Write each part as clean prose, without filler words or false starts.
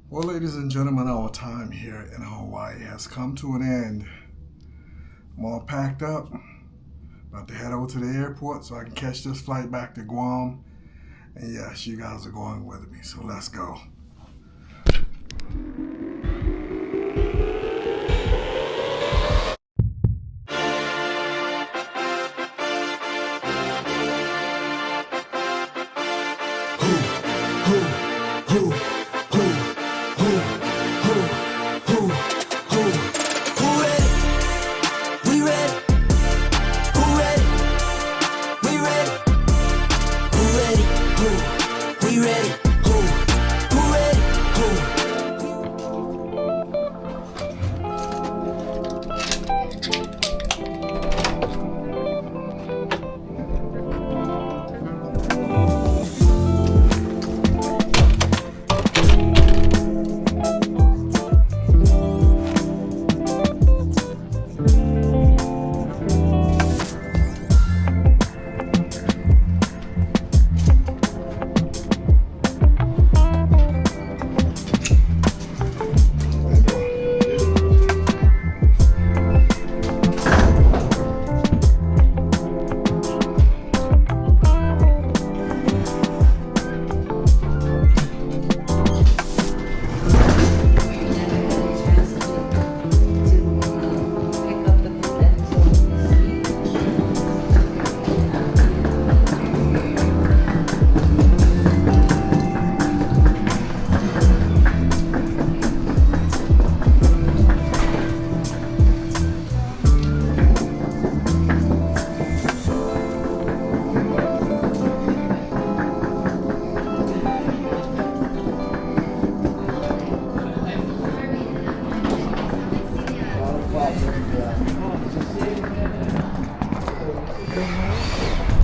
Well, ladies and gentlemen, our time here in Hawaii has come to an end. I'm all packed up, about to head over to the airport so I can catch this flight back to Guam. And yes, you guys are going with me, so let's go.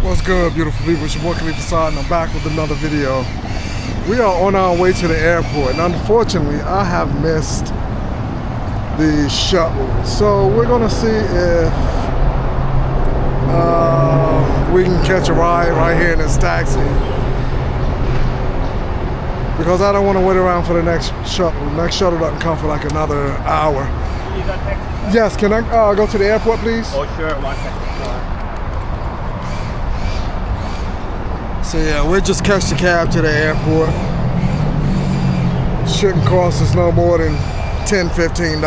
What's good, beautiful people? It's your boy Khalifa Saad, and I'm back with another video. We are on our way to the airport, and unfortunately, I have missed the shuttle. So we're gonna see if we can catch a ride right here in this taxi, because I don't want to wait around for the next shuttle. The next shuttle doesn't come for like another hour. You got taxi? Yes, can I go to the airport, please? Oh, sure. One second. So yeah, we'll just catch the cab to the airport. Shouldn't cost us no more than $10, $15.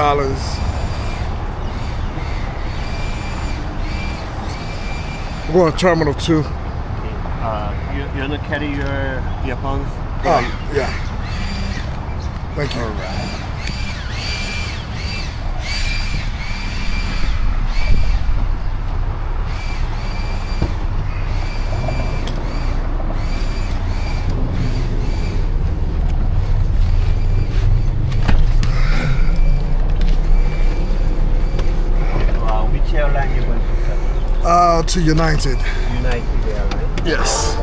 We're going to Terminal 2. You gonna carry your earphones? Oh, yeah. Thank you. All right. Which airline you going to travel? To United. United Airlines. Yes.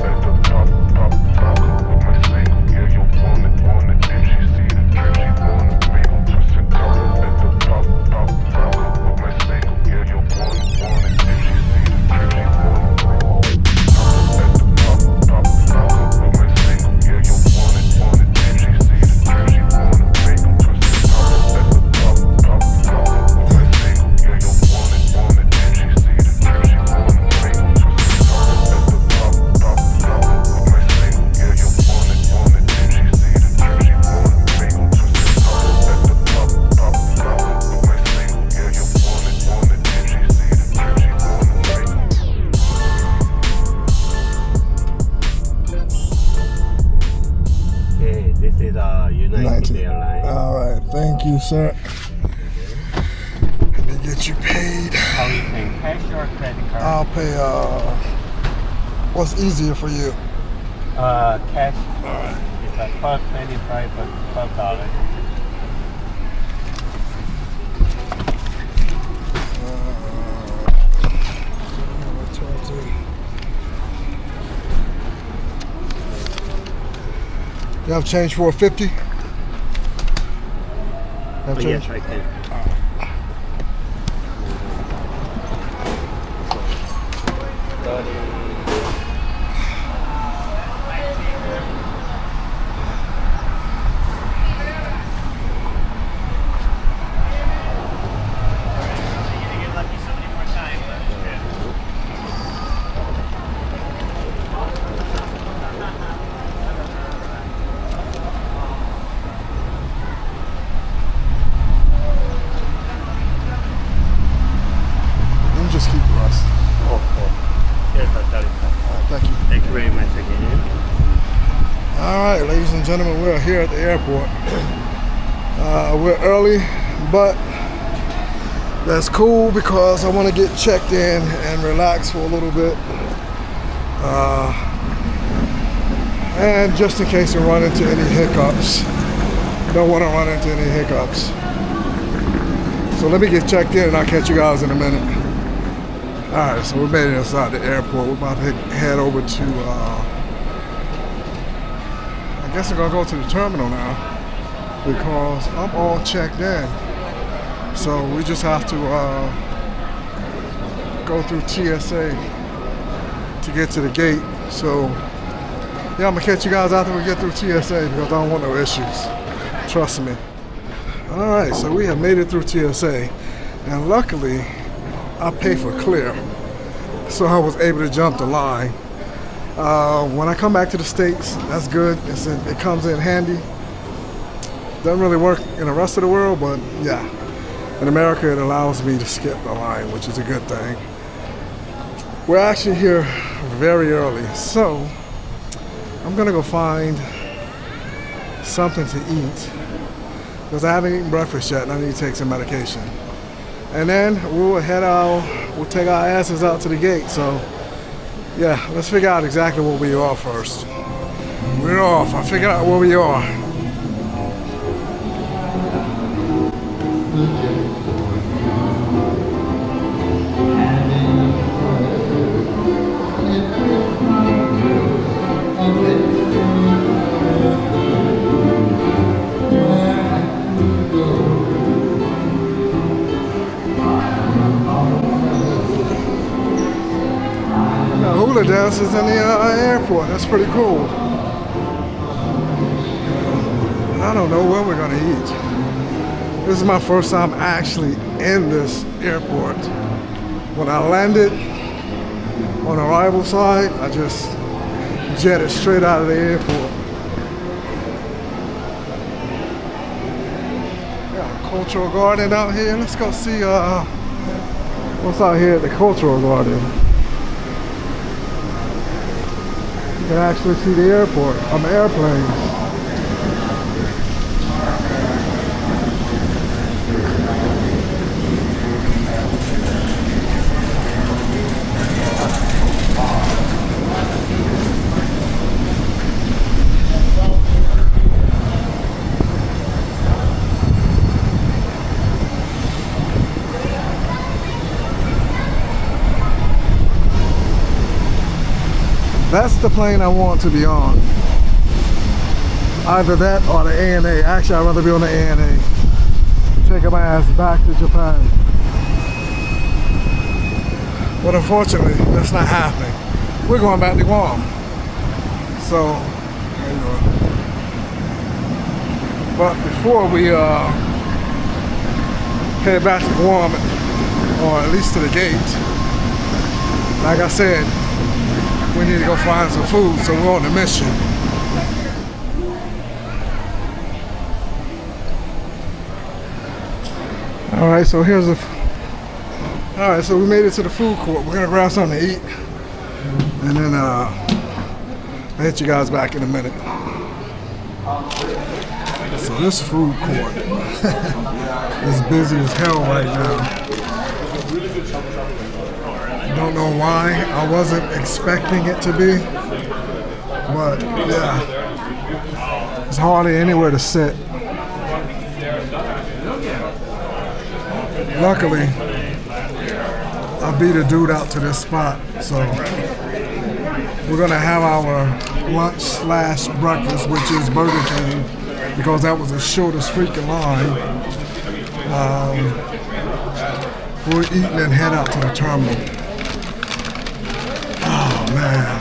This is United Airlines. All right, thank you, sir. Let me get you paid. How you pay? Cash or credit card? I'll pay. What's easier for you? Cash. All right. It's a $12.25 for $12. You have change for a 50? Have change? Yes, I can. and gentlemen, we're here at the airport. We're early, but that's cool because I want to get checked in and relax for a little bit. And just in case we run into any hiccups. Don't want to run into any hiccups. So let me get checked in and I'll catch you guys in a minute. Alright, so we made it inside the airport. We're about to head over to, I guess we're going to go to the terminal now because I'm all checked in. So we just have to go through TSA to get to the gate. So yeah, I'm going to catch you guys after we get through TSA because I don't want no issues. Trust me. Alright, so we have made it through TSA. And luckily, I pay for clear. So I was able to jump the line. When I come back to the States, that's good. It comes in handy. Doesn't really work in the rest of the world, but yeah. In America, it allows me to skip the line, which is a good thing. We're actually here very early, so I'm gonna go find something to eat because I haven't eaten breakfast yet and I need to take some medication. And then we'll take our asses out to the gate. So yeah, let's figure out exactly where we are first. We're off. I figured out where we are. Hula dances in the airport. That's pretty cool. I don't know where we're gonna eat. This is my first time actually in this airport. When I landed on the arrival side, I just jetted straight out of the airport. Got a cultural garden out here. Let's go see what's out here at the cultural garden. You can actually see the airport on the airplanes. That's the plane I want to be on. Either that or the ANA. Actually, I'd rather be on the ANA. Taking my ass back to Japan. But unfortunately, that's not happening. We're going back to Guam. So, but before we head back to Guam, or at least to the gate, like I said, we need to go find some food, so we're on a mission. Alright, so so we made it to the food court. We're gonna grab something to eat. And then I'll hit you guys back in a minute. So this food court is busy as hell right now. Don't know why. I wasn't expecting it to be, but yeah, there's hardly anywhere to sit. Luckily, I beat a dude out to this spot, so we're gonna have our lunch/breakfast, which is Burger King, because that was the shortest freaking line. We're eating and head out to the terminal. Man,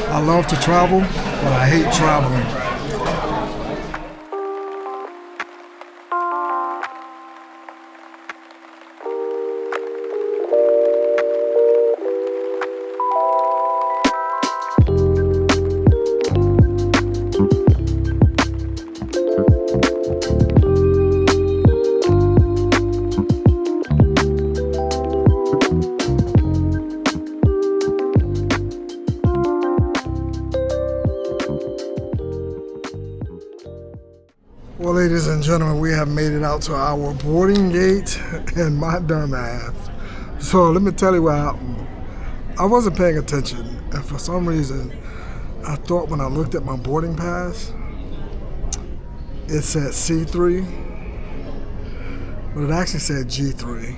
I love to travel, but I hate traveling. Well, ladies and gentlemen, we have made it out to our boarding gate, and my dumb ass. So let me tell you what happened. I wasn't paying attention, and for some reason, I thought when I looked at my boarding pass, it said C3, but it actually said G3.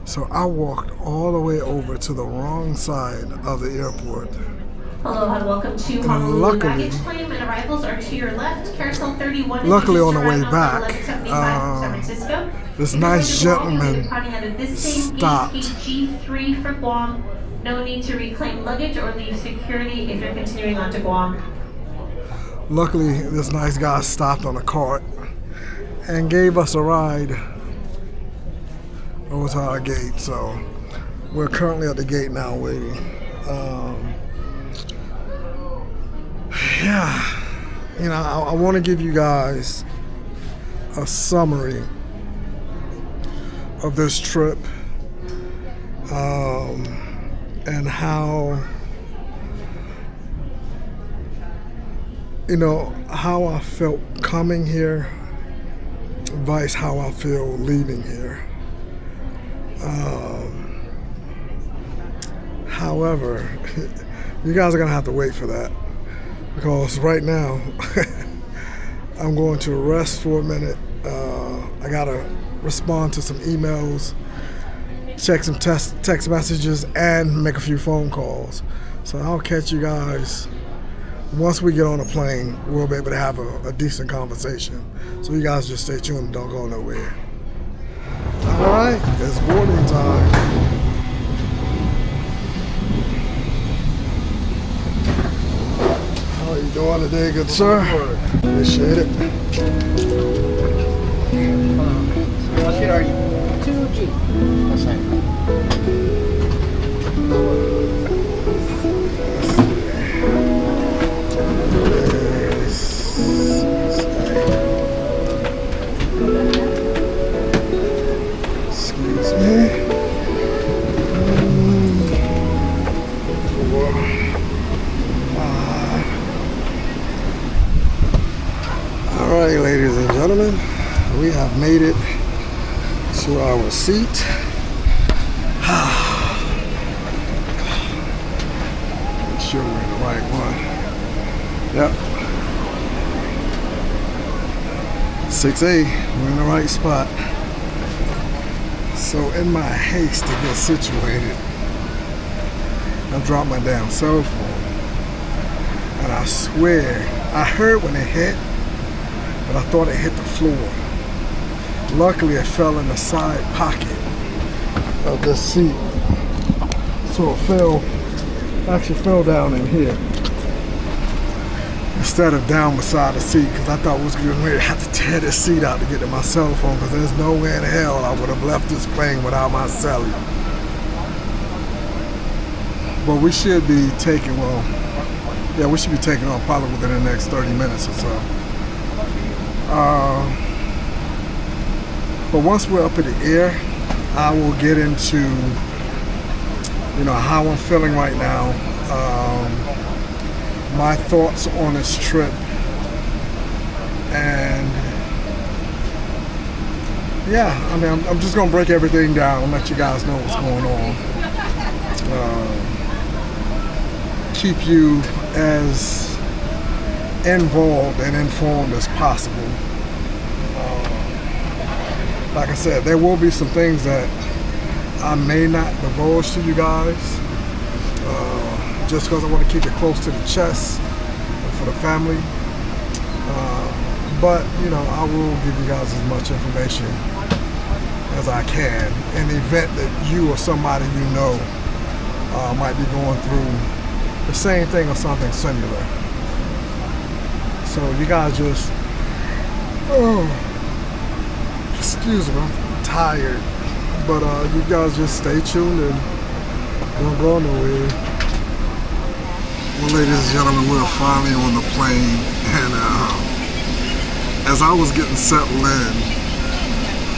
So I walked all the way over to the wrong side of the airport. Hello and welcome to Honolulu baggage claim, and arrivals are to your left. Carousel 31. Luckily, on the way back, 1175 San Francisco. this nice gentleman stopped. Gate G3 for Guam. No need to reclaim luggage or leave security if you're continuing on to Guam. Luckily, this nice guy stopped on a cart and gave us a ride over to our gate. So we're currently at the gate now waiting. Yeah, you know, I want to give you guys a summary of this trip and how, you know, how I felt coming here vice how I feel leaving here. However, you guys are gonna have to wait for that, because right now I'm going to rest for a minute. I gotta respond to some emails, check some text messages, and make a few phone calls. So I'll catch you guys once we get on a plane. We'll be able to have a decent conversation. So you guys just stay tuned and don't go nowhere. All right, it's boarding time. How you doing today, good sir? Appreciate it. What seat are you? 2G. That's right. Excuse me. All right, ladies and gentlemen, we have made it to our seat. Make sure we're in the right one. Yep. 6A, we're in the right spot. So in my haste to get situated, I dropped my damn cell phone. And I swear, I heard when it hit, but I thought it hit the floor. Luckily, it fell in the side pocket of the seat. So it actually fell down in here, instead of down beside the seat, because I thought I was getting ready to have to tear this seat out to get to my cell phone, because there's no way in hell I would have left this plane without my cellular. But we should be taking, we should be taking off probably within the next 30 minutes or so. But once we're up in the air, I will get into, you know, how I'm feeling right now, my thoughts on this trip, and yeah, I mean, I'm just gonna break everything down and let you guys know what's going on. Keep you as involved and informed as possible. Like I said, there will be some things that I may not divulge to you guys, just because I want to keep it close to the chest for the family. But, you know, I will give you guys as much information as I can in the event that you or somebody you know might be going through the same thing or something similar. So you guys just, excuse me, I'm tired. But you guys just stay tuned and don't go nowhere. Well, ladies and gentlemen, we're finally on the plane, and as I was getting settled in,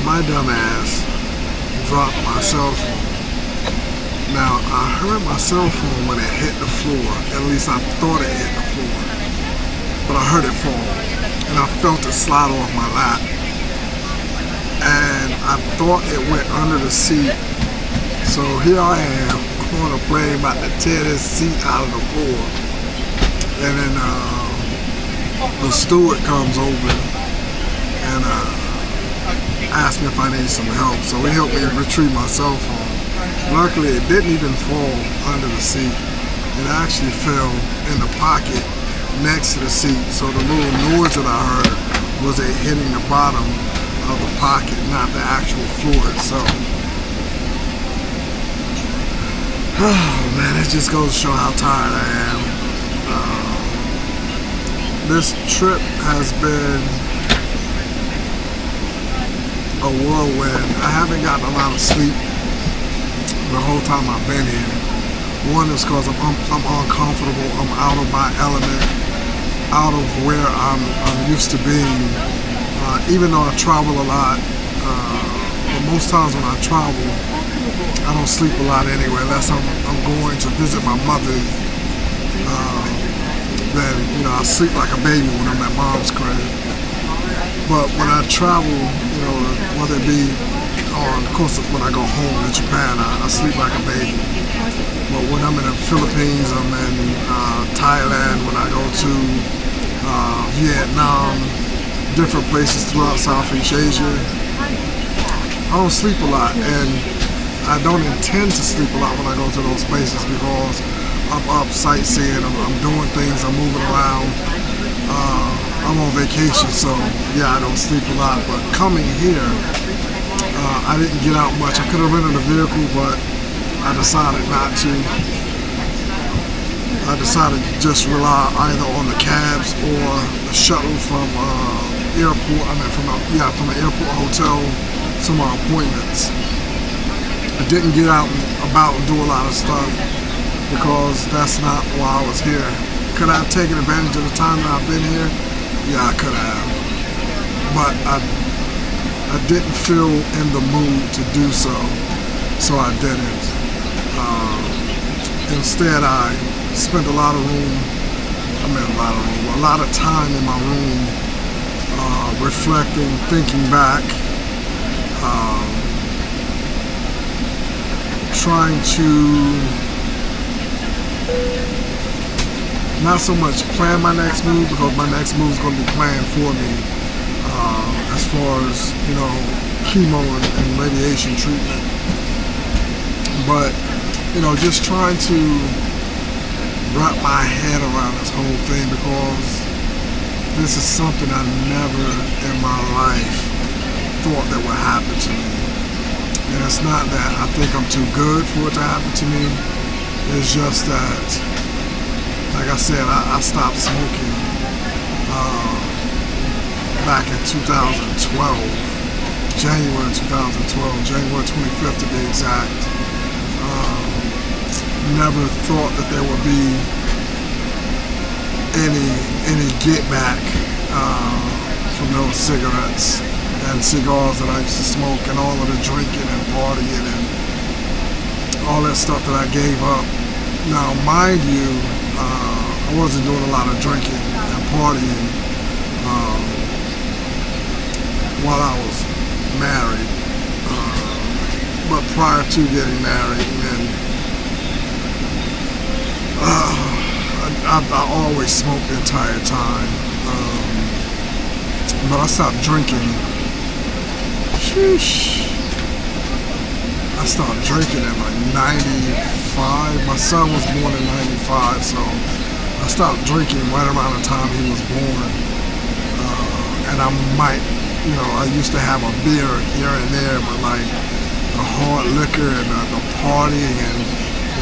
my dumb ass dropped my cell phone. Now, I heard my cell phone when it hit the floor. At least I thought it hit the floor. but I heard it fall, and I felt it slide off my lap, and I thought it went under the seat. So here I am on a plane about to tear this seat out of the floor, and then the steward comes over and asked me if I needed some help. So he helped me retrieve my cell phone. Luckily, it didn't even fall under the seat. It actually fell in the pocket next to the seat. So the little noise that I heard was it hitting the bottom of the pocket, not the actual floor itself. Oh man, it just goes to show how tired I am. This trip has been a whirlwind. I haven't gotten a lot of sleep the whole time I've been here. One is because I'm uncomfortable. I'm out of my element, out of where I'm used to being. Even though I travel a lot, but most times when I travel, I don't sleep a lot anyway, unless I'm going to visit my mother. Then I sleep like a baby when I'm at mom's crib. But when I travel, whether it be of course when I go home in Japan, I sleep like a baby. But when I'm in the Philippines, I'm in Thailand, when I go to Vietnam, different places throughout Southeast Asia, I don't sleep a lot, and I don't intend to sleep a lot when I go to those places because I'm up sightseeing, I'm doing things, I'm moving around, I'm on vacation, so yeah, I don't sleep a lot. But coming here, I didn't get out much. I could have rented a vehicle, but I decided not to. I decided to just rely either on the cabs or the shuttle from airport. from an airport hotel to my appointments. I didn't get out and about and do a lot of stuff because that's not why I was here. Could I have taken advantage of the time that I've been here? Yeah, I could have. But I didn't feel in the mood to do so I didn't. Instead, I spent a lot of time in my room, reflecting, thinking back, trying to not so much plan my next move, because my next move is going to be planned for me, as far as chemo and radiation treatment, but just trying to wrap my head around this whole thing, because this is something I never in my life thought that would happen to me. And it's not that I think I'm too good for it to happen to me. It's just that, like I said, I stopped smoking back in 2012, January 2012, January 25th to be exact. Never thought that there would be any get back from those cigarettes and cigars that I used to smoke, and all of the drinking and partying and all that stuff that I gave up. Now, mind you, I wasn't doing a lot of drinking and partying while I was married, but prior to getting married, and I always smoked the entire time, but I stopped drinking. Sheesh. I stopped drinking at like 95. My son was born in 95, so I stopped drinking right around the time he was born. And I might, I used to have a beer here and there, but like the hard liquor and the partying and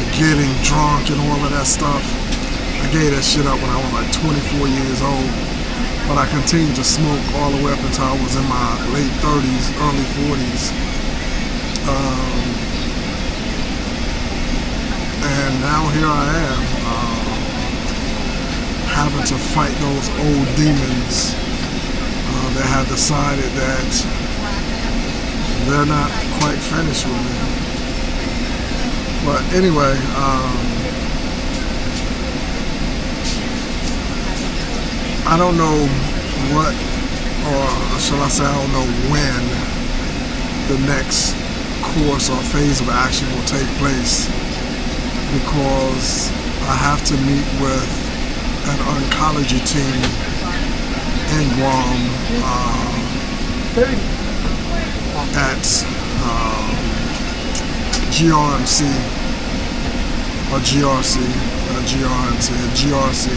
the getting drunk and all of that stuff, I gave that shit up when I was like 24 years old. But I continued to smoke all the way up until I was in my late 30s, early 40s. And now here I am, having to fight those old demons that have decided that they're not quite finished with me. But anyway, I don't know what, or shall I say, I don't know when the next course or phase of action will take place, because I have to meet with an oncology team in Guam at GRMC or GRC, GRC.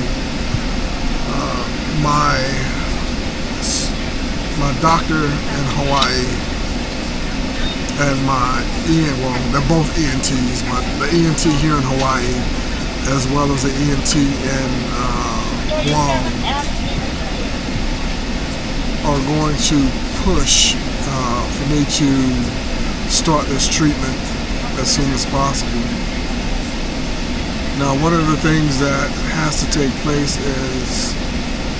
My doctor in Hawaii and my they're both ENTs, but the ENT here in Hawaii as well as the ENT in Guam are going to push for me to start this treatment as soon as possible. Now, one of the things that has to take place is,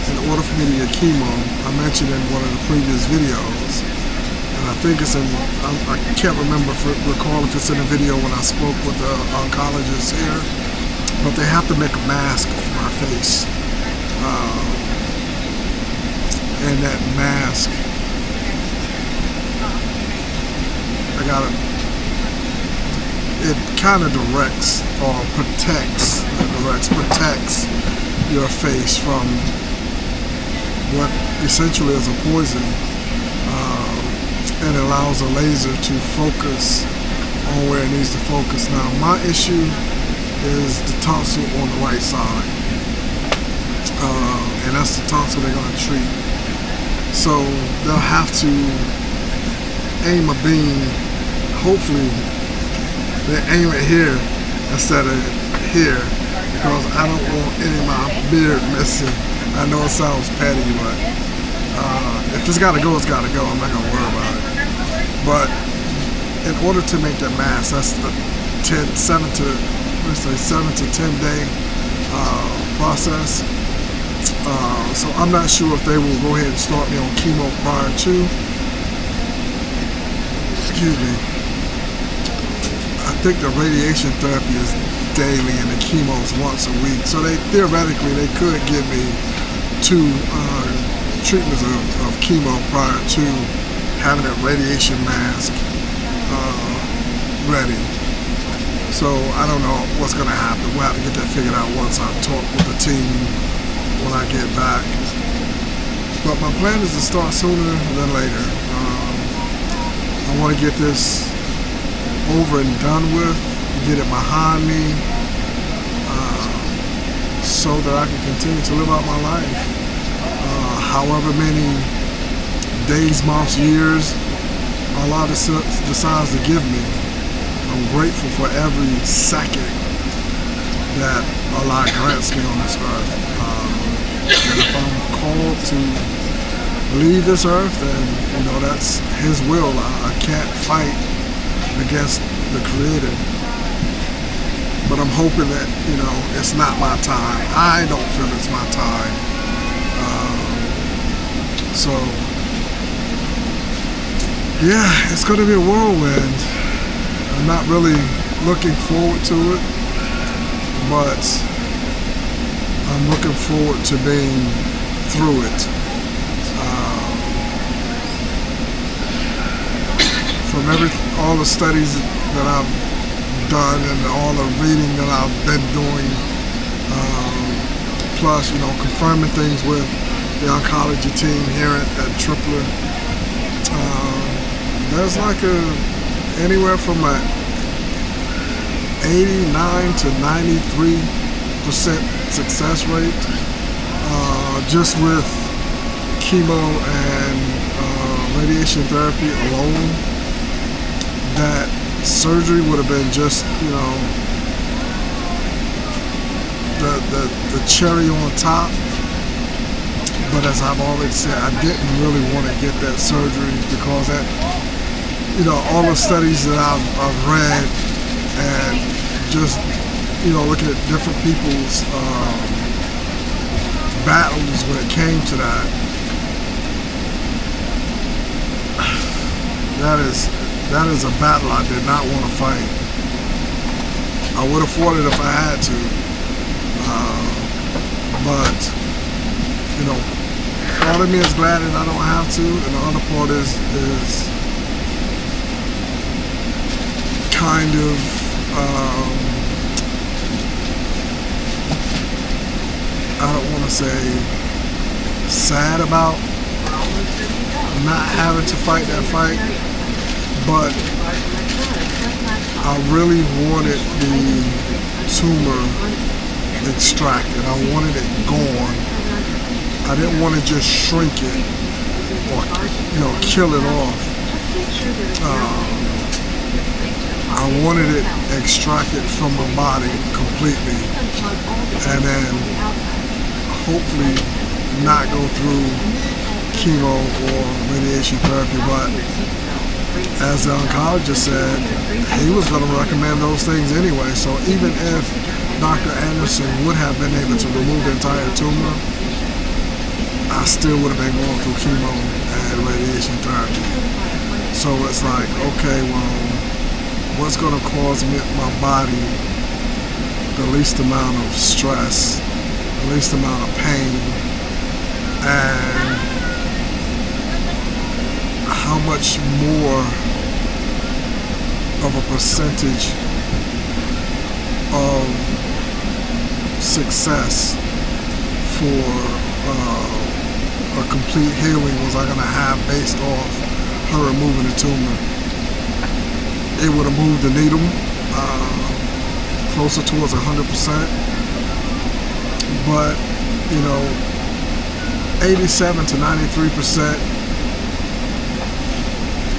in order for me to get chemo, I mentioned in one of the previous videos, and I think it's in, I can't recall if it's in a video when I spoke with the oncologist here, but they have to make a mask for my face. And that mask, it kind of directs or protects your face from what essentially is a poison, and allows a laser to focus on where it needs to focus. Now, my issue is the tonsil on the right side, and that's the tonsil they're going to treat. So they'll have to aim a beam, hopefully they aim it here instead of here, because I don't want any of my beard missing. I know it sounds petty, but if it's gotta go, it's gotta go. I'm not gonna worry about it. But in order to make that mask, that's the 7 to 10 day process. So I'm not sure if they will go ahead and start me on chemo prior to. Excuse me. I think the radiation therapy is daily and the chemo is once a week. So theoretically they could give me 2 treatments of chemo prior to having a radiation mask ready. So I don't know what's going to happen. We'll have to get that figured out once I talk with the team when I get back. But my plan is to start sooner than later. I want to get this over and done with, get it behind me, so that I can continue to live out my life. However many days, months, years Allah decides to give me, I'm grateful for every second that Allah grants me on this earth. And if I'm called to leave this earth, then that's His will. I can't fight against the Creator. But I'm hoping that it's not my time. I don't feel it's my time. So yeah, it's going to be a whirlwind. I'm not really looking forward to it, but I'm looking forward to being through it. From all the studies that I've done and all the reading that I've been doing, plus confirming things with the oncology team here at Tripler, there's like anywhere from a 89 to 93% success rate just with chemo and radiation therapy alone. That surgery would have been just the cherry on top. But as I've already said, I didn't really want to get that surgery because that, all the studies that I've read and just, looking at different people's battles when it came to that, that is a battle I did not want to fight. I would have fought it if I had to, but you know, part of me is glad that I don't have to, and the other part is kind of I don't want to say sad about not having to fight that fight, but I really wanted the tumor extracted. I wanted it gone. I didn't want to just shrink it or, you know, kill it off. I wanted it extracted from my body completely, and then hopefully not go through chemo or radiation therapy. But as the oncologist said, he was going to recommend those things anyway. So even if Dr. Anderson would have been able to remove the entire tumor, I still would have been going through chemo and radiation therapy. So it's like, okay, well, what's going to cause my body the least amount of stress, the least amount of pain, and how much more of a percentage of success for a complete healing was I going to have based off her removing the tumor. It would have moved the needle closer towards 100%, but you know, 87 to 93%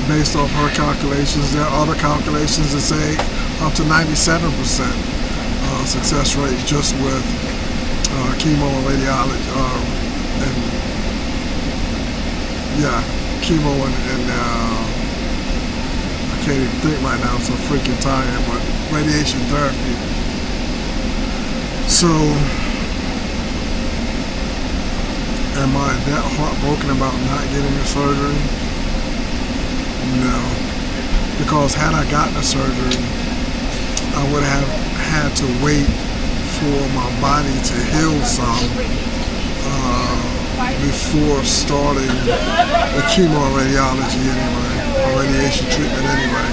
based off her calculations. There are other calculations that say up to 97% success rate just with chemo and radiology, chemo and I can't even think right now, I'm so freaking tired, but radiation therapy. So, am I that heartbroken about not getting the surgery? No. Because had I gotten the surgery, I would have had to wait for my body to heal some before starting the chemo and radiology anyway, or radiation treatment anyway.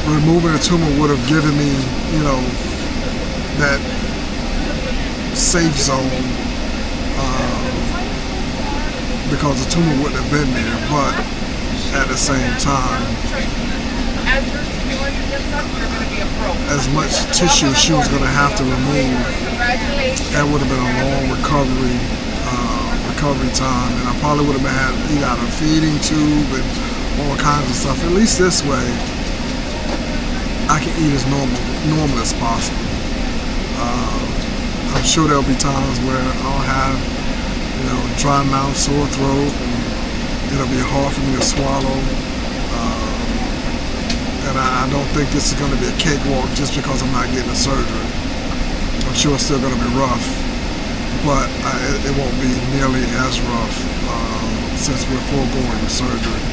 Removing the tumor would have given me, you know, that safe zone, because the tumor wouldn't have been there, but at the same time, as much tissue she was going to have to remove, that would have been a long recovery time, and I probably would have had to eat out of a feeding tube and all kinds of stuff. At least this way, I can eat as normal as possible. I'm sure there'll be times where I'll have, you know, dry mouth, sore throat, and it'll be hard for me to swallow. And I don't think this is going to be a cakewalk just because I'm not getting a surgery. I'm sure it's still going to be rough, but it won't be nearly as rough since we're foregoing the surgery.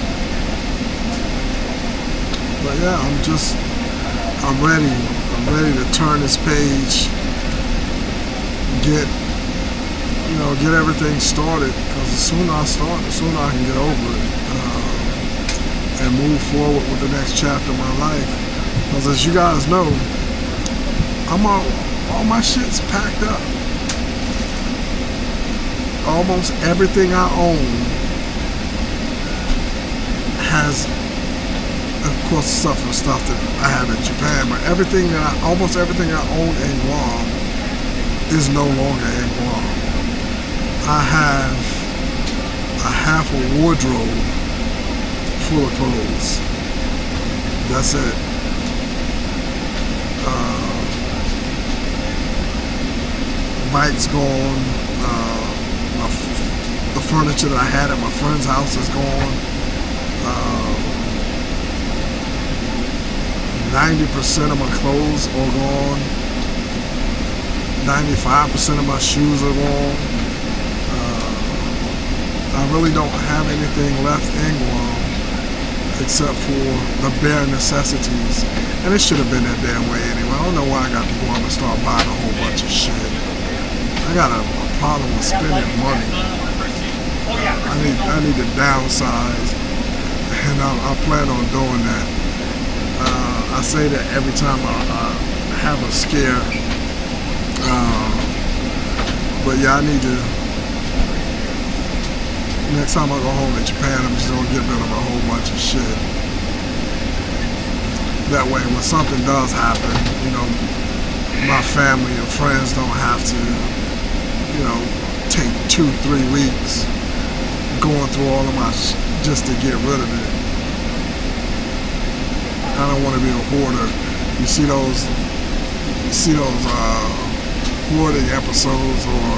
But yeah, I'm ready. I'm ready to turn this page, get everything started, because the sooner I start, the sooner I can get over it and move forward with the next chapter of my life. Because as you guys know, all my shit's packed up. Almost everything I own has, of course, stuff that I have in Japan, but almost everything I own in Guam is no longer in Guam. I have a half a wardrobe full of clothes. That's it. Bike's gone. The furniture that I had at my friend's house is gone. 90% of my clothes are gone. 95% of my shoes are gone. I really don't have anything left in Guam except for the bare necessities. And it should have been that damn way anyway. I don't know why I got to Guam and start buying a whole bunch of shit. I I got a problem with spending money. I need to downsize, and I plan on doing that. I say that every time I have a scare, but yeah, I need to. Next time I go home to Japan, I'm just gonna get rid of a whole bunch of shit. That way, when something does happen, you know, my family and friends don't have to, you know, take 2-3 weeks going through all of my just to get rid of it. I don't want to be a hoarder. You see those hoarding episodes, or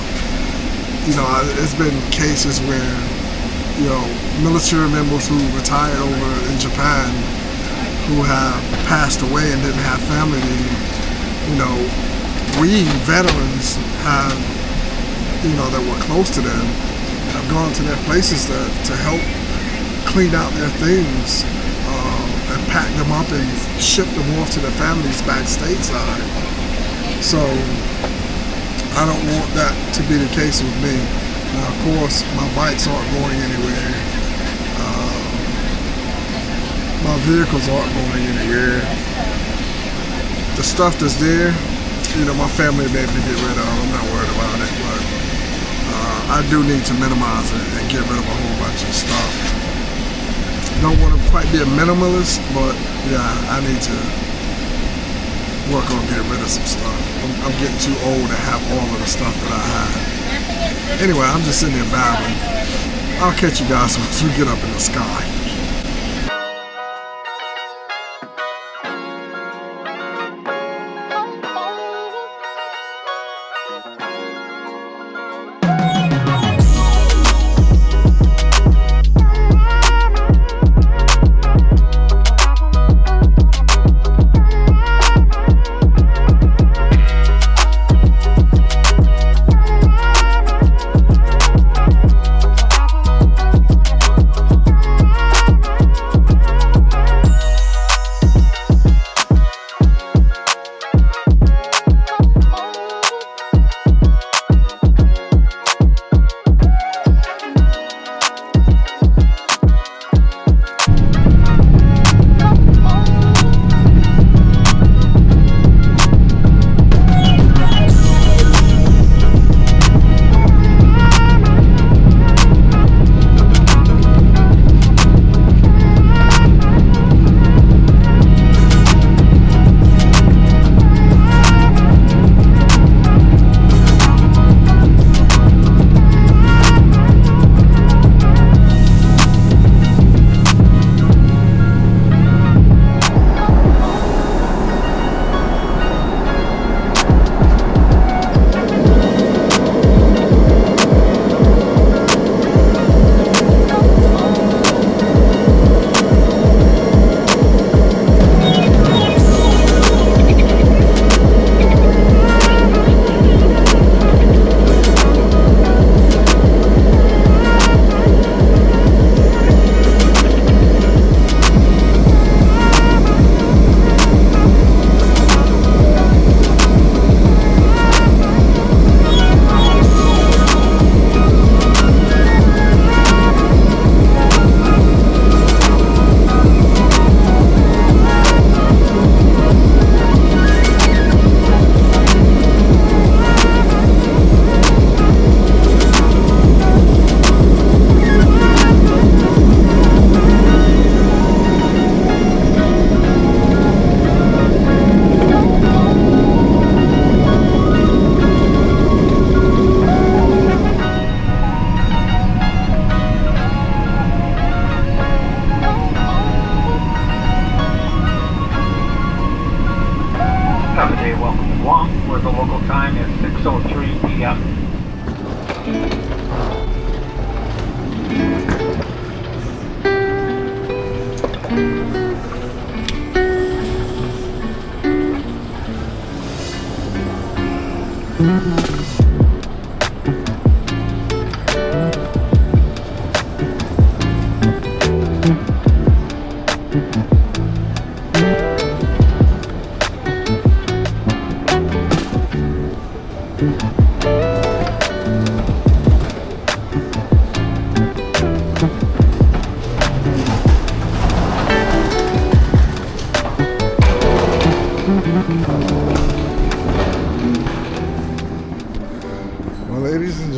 you know, it's been cases where, you know, military members who retired over in Japan who have passed away and didn't have family. You know, we veterans have, you know, that were close to them, have gone to their places to help clean out their things, and pack them up and ship them off to their families back stateside. So I don't want that to be the case with me. Now, of course, my bikes aren't going anywhere. My vehicles aren't going anywhere. The stuff that's there, you know, my family will be able to get rid of. I'm not worried about it, but I do need to minimize it and get rid of a whole bunch of stuff. Don't want to quite be a minimalist, but yeah, I need to work on getting rid of some stuff. I'm getting too old to have all of the stuff that I have. Anyway, I'm just sitting there babbling. I'll catch you guys once we get up in the sky.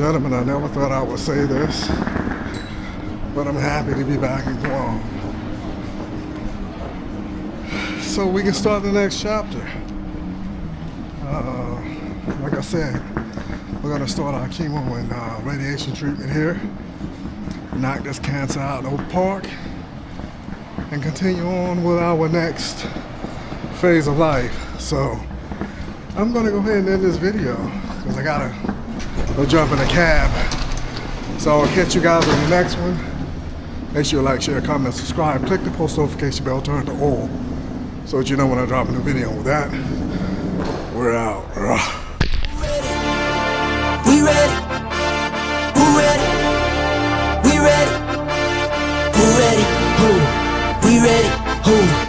gentlemen, I never thought I would say this, but I'm happy to be back in Guam. So we can start the next chapter. Like I said, we're gonna start our chemo and radiation treatment here. Knock this cancer out in Oak Park and continue on with our next phase of life. So I'm gonna go ahead and end this video because I gotta go jump in a cab. So I'll catch you guys on the next one. Make sure you like, share, comment, subscribe. Click the post notification bell, turn it to all so that you know when I drop a new video. With that, we're out. We ready? Who ready? We ready? Who ready? Who? We ready? Who?